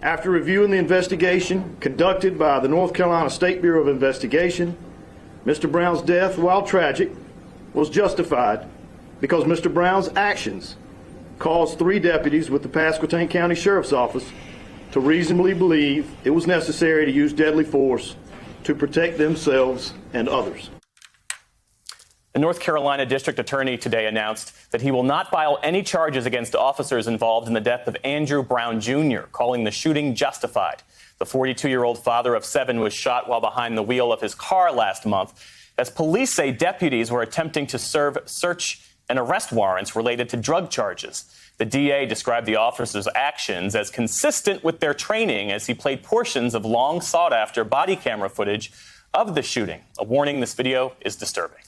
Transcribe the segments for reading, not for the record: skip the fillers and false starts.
After reviewing the investigation conducted by the North Carolina State Bureau of Investigation, Mr. Brown's death, while tragic, was justified because Mr. Brown's actions caused 3 deputies with the Pasquotank County Sheriff's Office to reasonably believe it was necessary to use deadly force to protect themselves and others. The North Carolina District Attorney today announced that he will not file any charges against officers involved in the death of Andrew Brown Jr., calling the shooting justified. The 42-year-old father of 7 was shot while behind the wheel of his car last month, as police say deputies were attempting to serve search and arrest warrants related to drug charges. The DA described the officer's actions as consistent with their training as he played portions of long sought-after body camera footage of the shooting. A warning, this video is disturbing.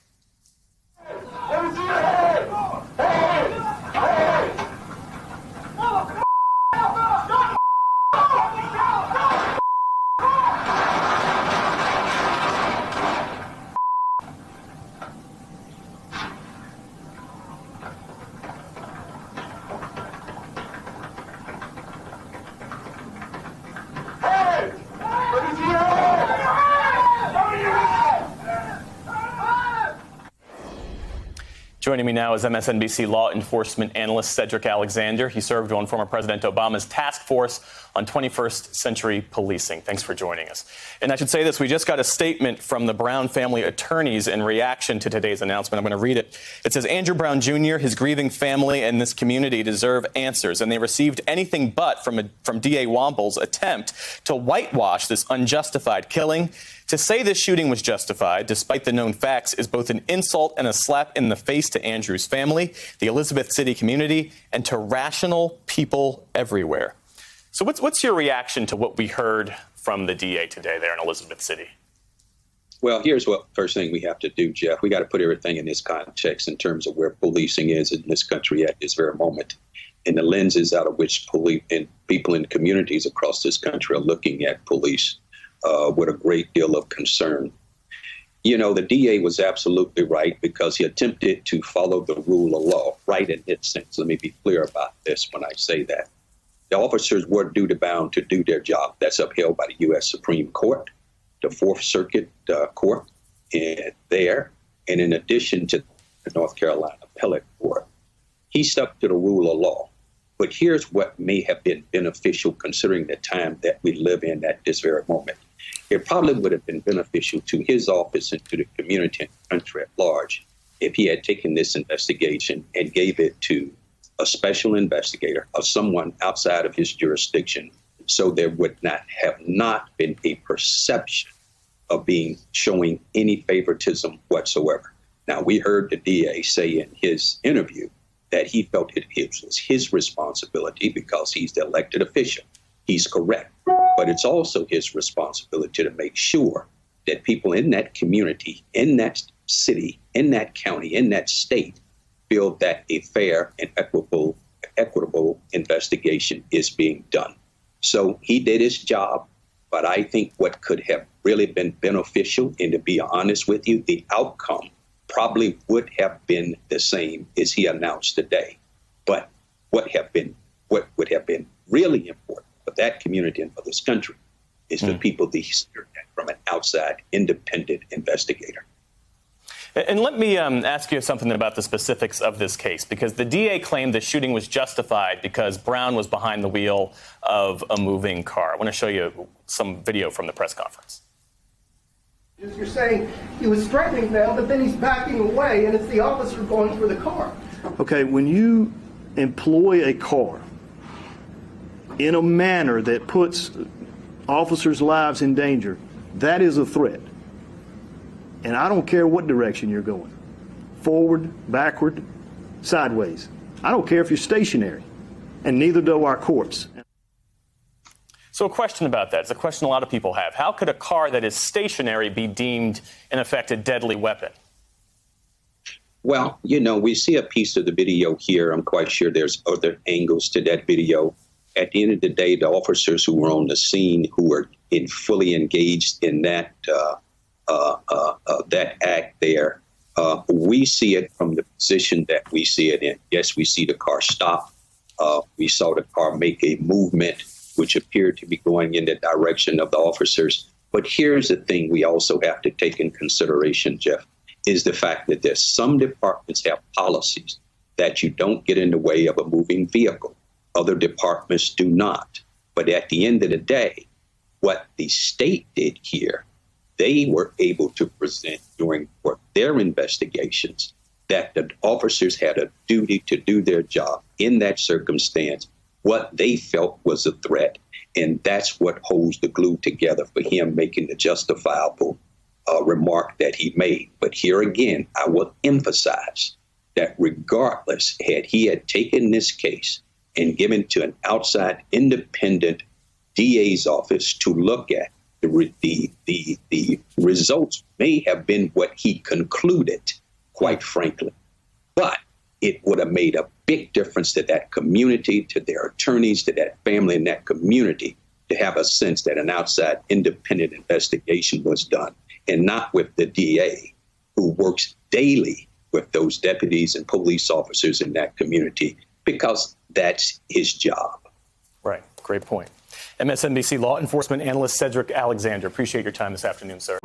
Joining me now is MSNBC law enforcement analyst Cedric Alexander. He served on former President Obama's task force on 21st century policing. Thanks for joining us. And I should say this, we just got a statement from the Brown family attorneys in reaction to today's announcement. I'm going to read it. It says, Andrew Brown Jr., his grieving family, and this community deserve answers, and they received anything but from D.A. Womble's attempt to whitewash this unjustified killing. To say this shooting was justified, despite the known facts, is both an insult and a slap in the face to Andrew's family, the Elizabeth City community, and to rational people everywhere. So what's your reaction to what we heard from the DA today there in Elizabeth City? Well, here's what first thing we have to do, Jeff. We got to put everything in this context in terms of where policing is in this country at this very moment, and the lenses out of which police and people in communities across this country are looking at police with a great deal of concern. You know, the DA was absolutely right because he attempted to follow the rule of law, right in its sense. Let me be clear about this when I say that. The officers were duty-bound to do their job. That's upheld by the U.S. Supreme Court, the Fourth Circuit Court there, and in addition to the North Carolina Appellate Court. He stuck to the rule of law. But here's what may have been beneficial considering the time that we live in at this very moment. It probably would have been beneficial to his office and to the community and country at large if he had taken this investigation and gave it to a special investigator or someone outside of his jurisdiction, so there would not been a perception of showing any favoritism whatsoever. Now, we heard the DA say in his interview that he felt it was his responsibility because he's the elected official. He's correct. But it's also his responsibility to make sure that people in that community, in that city, in that county, in that state, feel that a fair and equitable investigation is being done. So he did his job, but I think what could have really been beneficial, and to be honest with you, the outcome probably would have been the same as he announced today. But what would have been really important for that community and for this country is for people to hear that from an outside independent investigator. And let me ask you something about the specifics of this case, because the DA claimed the shooting was justified because Brown was behind the wheel of a moving car. I want to show you some video from the press conference. You're saying he was threatening them, but then he's backing away, and it's the officer going for the car. Okay, when you employ a car in a manner that puts officers' lives in danger, that is a threat. And I don't care what direction you're going, forward, backward, sideways. I don't care if you're stationary, and neither do our courts. So a question about that. It's a question a lot of people have. How could a car that is stationary be deemed, in effect, a deadly weapon? Well, you know, we see a piece of the video here. I'm quite sure there's other angles to that video. At the end of the day, the officers who were on the scene, who were fully engaged in that that act there, we see it from the position that we see it in. Yes, we see the car stop. We saw the car make a movement. which appeared to be going in the direction of the officers. But here's the thing we also have to take in consideration, Jeff, is the fact that there's some departments have policies that you don't get in the way of a moving vehicle. Other departments do not. But at the end of the day, what the state did here, they were able to present during their investigations that the officers had a duty to do their job in that circumstance, what they felt was a threat. And that's what holds the glue together for him making the justifiable remark that he made. But here again, I will emphasize that regardless, had he taken this case and given to an outside independent DA's office to look at, the results may have been what he concluded, quite frankly. But it would have made a big difference to that community, to their attorneys, to that family and that community, to have a sense that an outside independent investigation was done, and not with the DA, who works daily with those deputies and police officers in that community, because that's his job. Right. Great point. MSNBC law enforcement analyst Cedric Alexander. Appreciate your time this afternoon, sir.